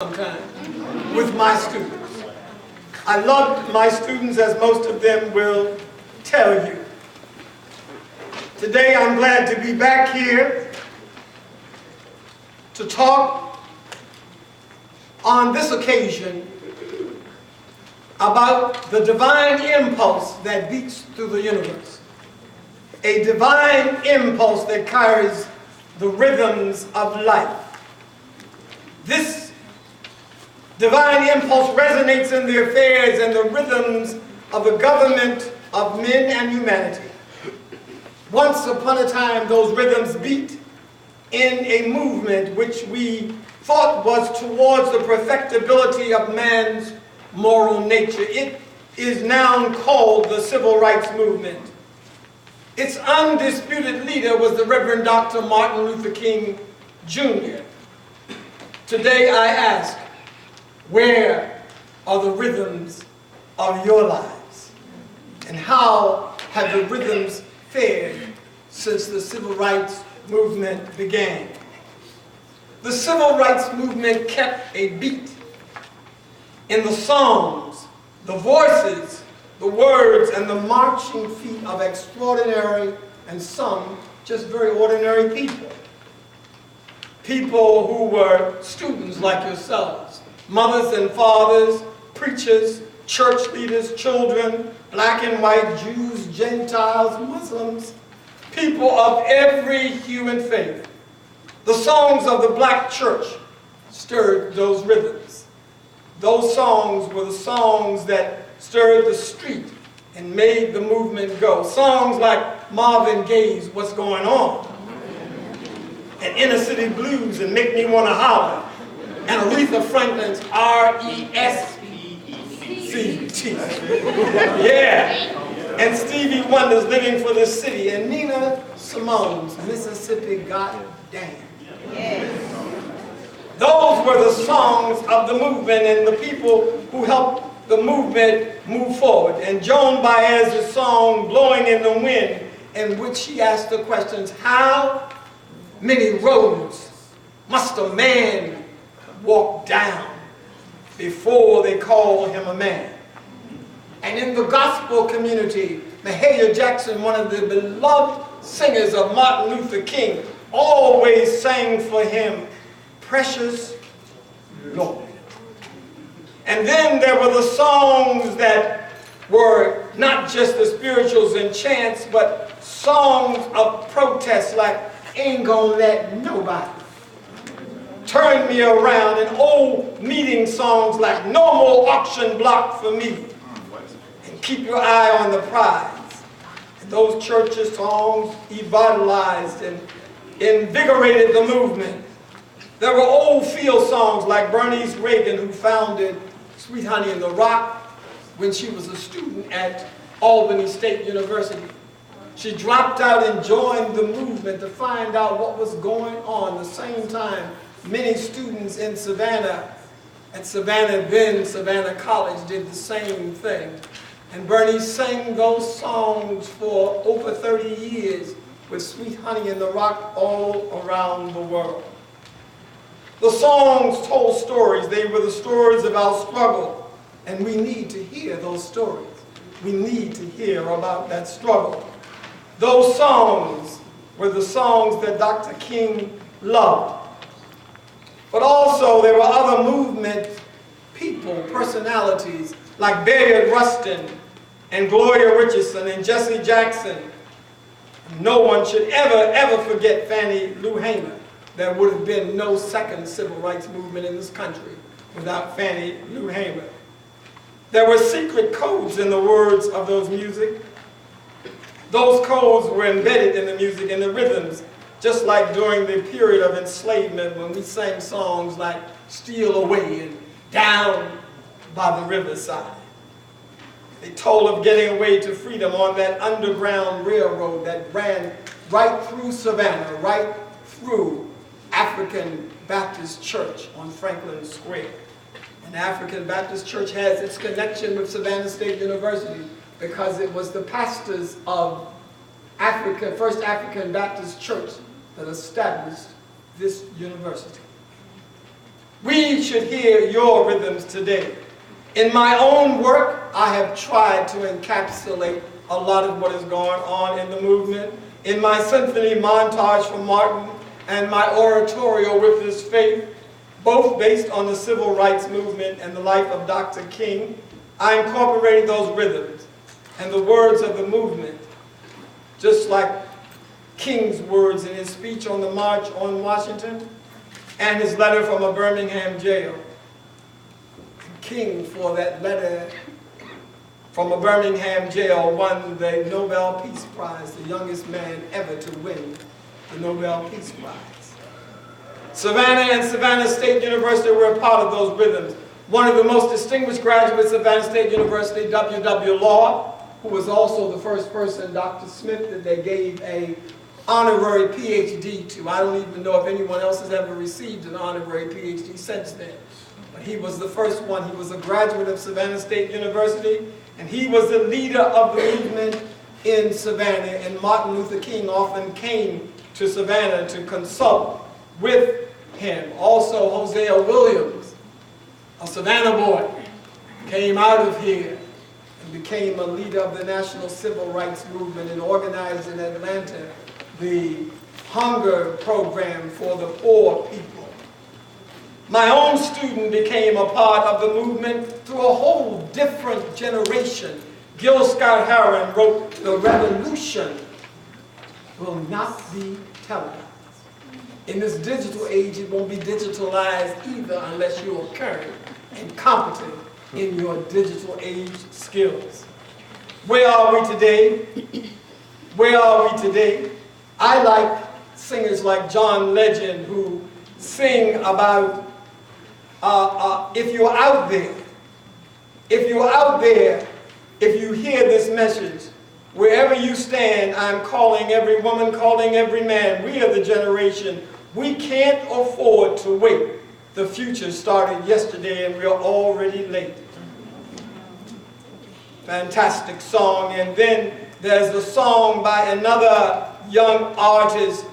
sometime with my students. I love my students, as most of them will tell you. Today I'm glad to be back here to talk on this occasion about the divine impulse that beats through the universe. A divine impulse that carries the rhythms of life. This divine impulse resonates in the affairs and the rhythms of the government of men and humanity. Once upon a time, those rhythms beat in a movement which we thought was towards the perfectibility of man's moral nature. It is now called the Civil Rights Movement. Its undisputed leader was the Reverend Dr. Martin Luther King, Jr. Today I ask, where are the rhythms of your lives? And how have the rhythms fared since the Civil Rights Movement began? The Civil Rights Movement kept a beat in the songs, the voices, the words, and the marching feet of extraordinary and some just very ordinary people. People who were students like yourselves, mothers and fathers, preachers, church leaders, children, black and white, Jews, Gentiles, Muslims, people of every hue and faith. The songs of the black church stirred those rhythms. Those songs were the songs that stirred the street and made the movement go. Songs like Marvin Gaye's What's Going On, and Inner City Blues and Make Me Wanna Holler, and Aretha Franklin's R.E.S.P.E.C.T. Yeah. And Stevie Wonder's Living for the City, and Nina Simone's Mississippi Goddamn. Yes. Those were the songs of the movement and the people who helped the movement move forward. And Joan Baez's song, Blowing in the Wind, in which she asked the questions, how many roads must a man walk down before they call him a man? And in the gospel community, Mahalia Jackson, one of the beloved singers of Martin Luther King, always sang for him, Precious Lord. And then there were the songs that were not just the spirituals and chants, but songs of protest like Ain't Gonna Let Nobody Turn Me Around, and old meeting songs like No More Auction Block for Me, and Keep Your Eye on the Prize. And those churches songs revitalized and invigorated the movement. There were old field songs like Bernice Reagan, who founded Sweet Honey in the Rock when she was a student at Albany State University. She dropped out and joined the movement to find out what was going on. At the same time, many students in Savannah, at Savannah College, did the same thing. And Bernice sang those songs for over 30 years with Sweet Honey in the Rock all around the world. The songs told stories. They were the stories of our struggle, and we need to hear those stories. We need to hear about that struggle. Those songs were the songs that Dr. King loved. But also there were other movement people, personalities, like Bayard Rustin and Gloria Richardson and Jesse Jackson. No one should ever forget Fannie Lou Hamer. There would have been no second civil rights movement in this country without Fannie Lou Hamer. There were secret codes in the words of those music. Those codes were embedded in the music and the rhythms, just like during the period of enslavement when we sang songs like Steal Away and Down by the Riverside. They told of getting away to freedom on that underground railroad that ran right through Savannah, right through African Baptist Church on Franklin Square. And African Baptist Church has its connection with Savannah State University because it was the pastors of First African Baptist Church that established this university. We should hear your rhythms today. In my own work, I have tried to encapsulate a lot of what is going on in the movement. In my symphony montage from Martin and my oratorio with his faith, both based on the civil rights movement and the life of Dr. King, I incorporated those rhythms and the words of the movement, just like King's words in his speech on the March on Washington and his letter from a Birmingham jail. King, for that letter from a Birmingham jail, won the Nobel Peace Prize, the youngest man ever to win the Nobel Peace Prize. Savannah and Savannah State University were a part of those rhythms. One of the most distinguished graduates of Savannah State University, W.W. Law, who was also the first person, Dr. Smith, that they gave a honorary PhD to. I don't even know if anyone else has ever received an honorary PhD since then. But he was the first one. He was a graduate of Savannah State University, and he was the leader of the movement in Savannah. And Martin Luther King often came to Savannah to consult with him. Also, Hosea Williams, a Savannah boy, came out of here and became a leader of the National Civil Rights Movement and organized in Atlanta the hunger program for the poor people. My own student became a part of the movement through a whole different generation. Gil Scott-Heron wrote, "The revolution will not be televised." In this digital age, it won't be digitalized either unless you are current and competent in your digital age skills. Where are we today? Where are we today? I like singers like John Legend who sing about if you're out there, if you hear this message, wherever you stand, I'm calling every woman, calling every man. We are the generation. We can't afford to wait. The future started yesterday and we're already late. Fantastic song. And then there's a song by another young artist,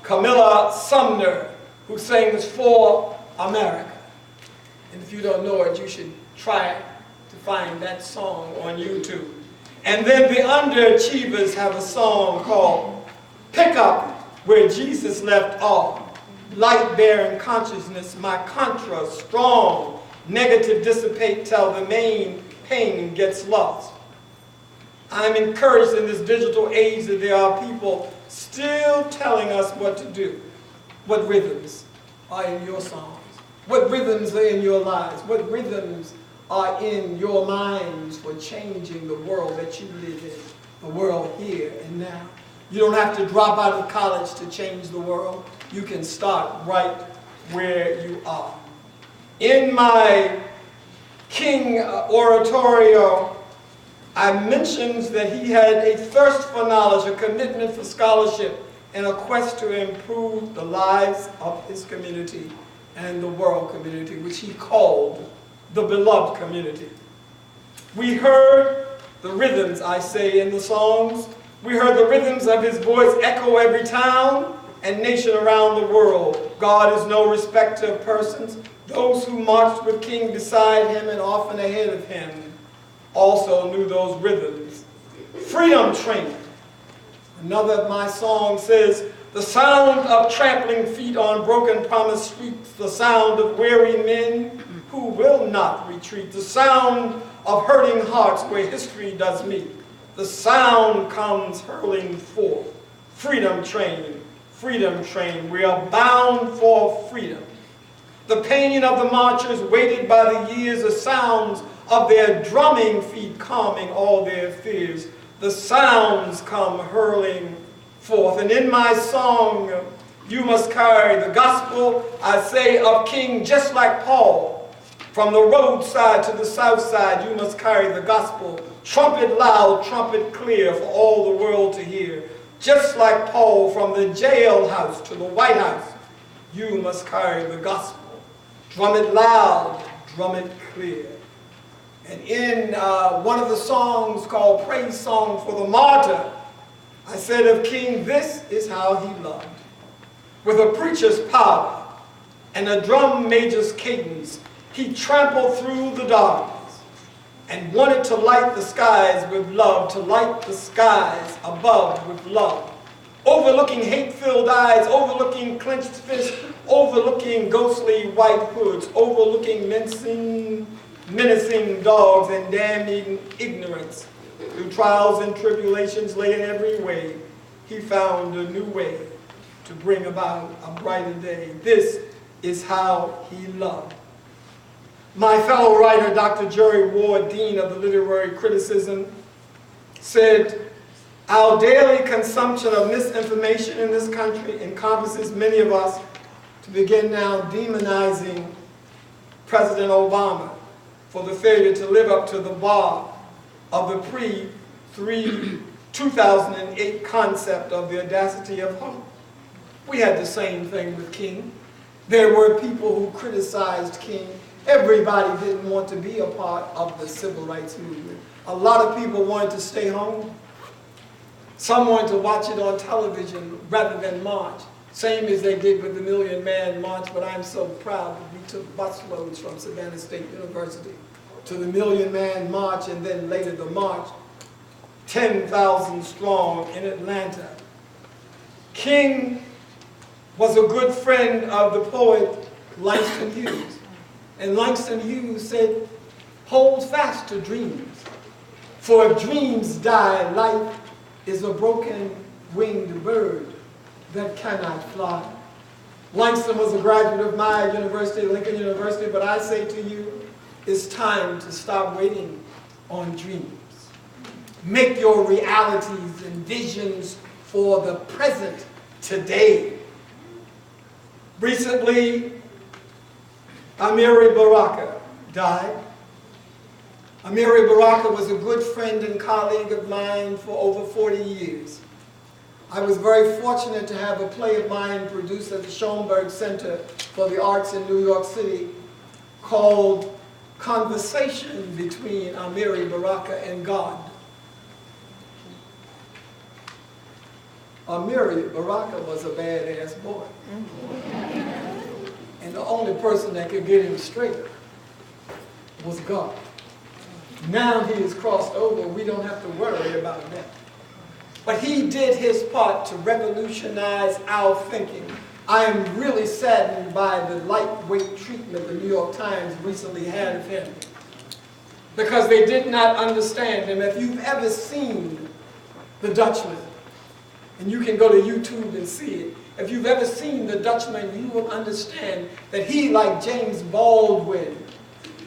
Camilla Sumner, who sings For America. And if you don't know it, you should try to find that song on YouTube. And then the Underachievers have a song called Pick Up Where Jesus Left Off. Light-bearing consciousness, my contra, strong, negative dissipate till the main pain gets lost. I'm encouraged in this digital age that there are people still telling us what to do. What rhythms are in your songs? What rhythms are in your lives? What rhythms are in your minds for changing the world that you live in, the world here and now? You don't have to drop out of college to change the world. You can start right where you are. In my King oratorio, I mentioned that he had a thirst for knowledge, a commitment for scholarship, and a quest to improve the lives of his community and the world community, which he called the beloved community. We heard the rhythms, I say, in the songs. We heard the rhythms of his voice echo every town and nation around the world. God is no respecter of persons. Those who marched with King beside him and often ahead of him also knew those rhythms. Freedom Train. Another of my songs says, the sound of trampling feet on broken promised streets, the sound of weary men who will not retreat, the sound of hurting hearts where history does meet. The sound comes hurling forth. Freedom Train, Freedom Train, we are bound for freedom. The pain of the marchers weighted by the years, the sounds of their drumming feet calming all their fears. The sounds come hurling forth. And in my song, you must carry the gospel, I say, of King, just like Paul. From the roadside to the south side, you must carry the gospel. Trumpet loud, trumpet clear for all the world to hear. Just like Paul, from the jailhouse to the White House, you must carry the gospel. Drum it loud, drum it clear. And in one of the songs called Praise Song for the Martyr, I said of King, this is how he loved. With a preacher's power, and a drum major's cadence, he trampled through the darkness and wanted to light the skies with love, to light the skies above with love. Overlooking hate-filled eyes, overlooking clenched fists, overlooking ghostly white hoods, overlooking menacing dogs and damning ignorance. Through trials and tribulations lay in every way, he found a new way to bring about a brighter day. This is how he loved. My fellow writer, Dr. Jerry Ward, Dean of the Literary Criticism, said, our daily consumption of misinformation in this country encompasses many of us to begin now demonizing President Obama for the failure to live up to the bar of the pre-2008 concept of the audacity of hope. We had the same thing with King. There were people who criticized King. Everybody didn't want to be a part of the civil rights movement. A lot of people wanted to stay home. Some wanted to watch it on television rather than march, same as they did with the Million Man March, but I'm so proud that we took busloads from Savannah State University to the Million Man March and then later the march, 10,000 strong in Atlanta. King was a good friend of the poet Langston Hughes. And Langston Hughes said, hold fast to dreams, for if dreams die, life is a broken winged bird that cannot fly. Langston was a graduate of my university, Lincoln University, but I say to you, it's time to stop waiting on dreams. Make your realities and visions for the present today. Recently, Amiri Baraka died. Amiri Baraka was a good friend and colleague of mine for over 40 years. I was very fortunate to have a play of mine produced at the Schoenberg Center for the Arts in New York City called Conversation Between Amiri Baraka and God. Amiri Baraka was a badass boy. And the only person that could get him straight was God. Now he is crossed over, we don't have to worry about that. But he did his part to revolutionize our thinking. I am really saddened by the lightweight treatment the New York Times recently had of him, because they did not understand him. If you've ever seen The Dutchman, and you can go to YouTube and see it, if you've ever seen The Dutchman, you will understand that he, like James Baldwin,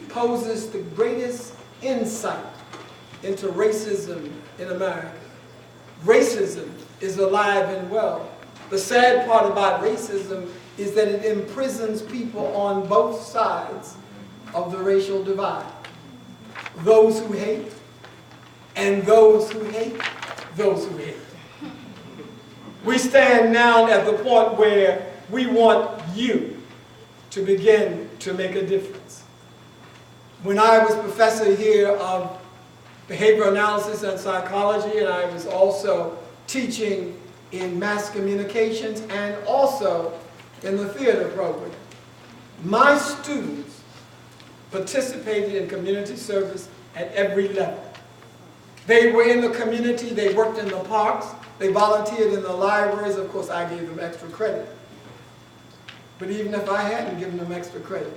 poses the greatest insight into racism in America. Racism is alive and well. The sad part about racism is that it imprisons people on both sides of the racial divide. Those who hate and those who hate those who hate. We stand now at the point where we want you to begin to make a difference. When I was professor here of behavioral analysis and psychology, and I was also teaching in mass communications and also in the theater program, my students participated in community service at every level. They were in the community, they worked in the parks, they volunteered in the libraries. Of course, I gave them extra credit. But even if I hadn't given them extra credit,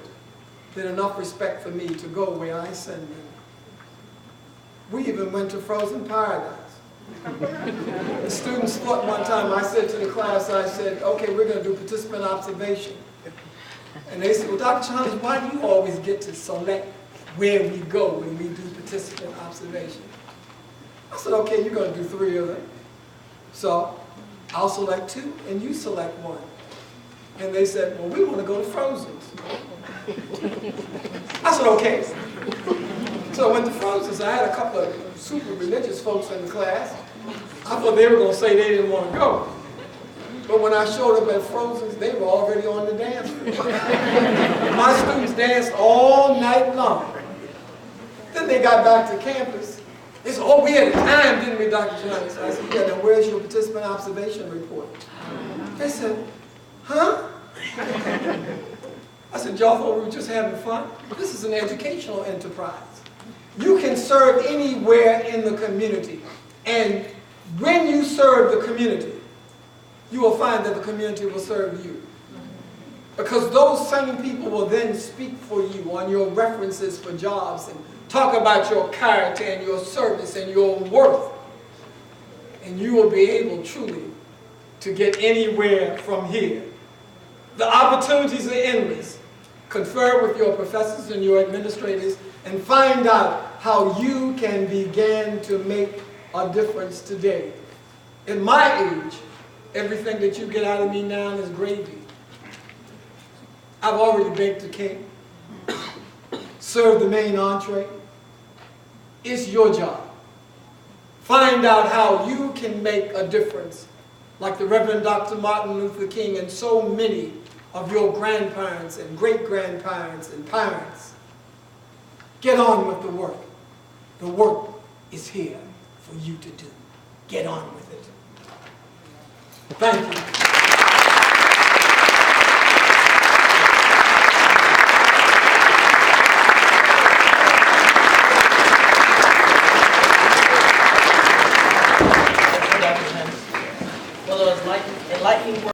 they had enough respect for me to go where I send them. We even went to Frozen Paradise. The students thought one time, I said to the class, I said, okay, we're going to do participant observation. And they said, well, Dr. Jahannes, why do you always get to select where we go when we do participant observation? I said, okay, you're going to do 3 of them. So I'll select 2 and you select 1. And they said, well, we want to go to Frozen's. I said, okay. So I went to Frozen's. I had a couple of super religious folks in the class. I thought they were going to say they didn't want to go. But when I showed up at Frozen's, they were already on the dance floor. My students danced all night long. Then they got back to campus. They said, oh, we had a time, didn't we, Dr. Jahannes? I said, yeah, then where's your participant observation report? They said, huh? I said, y'all thought we were just having fun? This is an educational enterprise. You can serve anywhere in the community. And when you serve the community, you will find that the community will serve you. Because those same people will then speak for you on your references for jobs and talk about your character and your service and your worth. And you will be able truly to get anywhere from here. The opportunities are endless. Confer with your professors and your administrators and find out how you can begin to make a difference today. At my age, everything that you get out of me now is gravy. I've already baked the cake, served the main entree. It's your job. Find out how you can make a difference, like the Reverend Dr. Martin Luther King and so many of your grandparents and great-grandparents and parents. Get on with the work. The work is here for you to do. Get on with it. Thank you.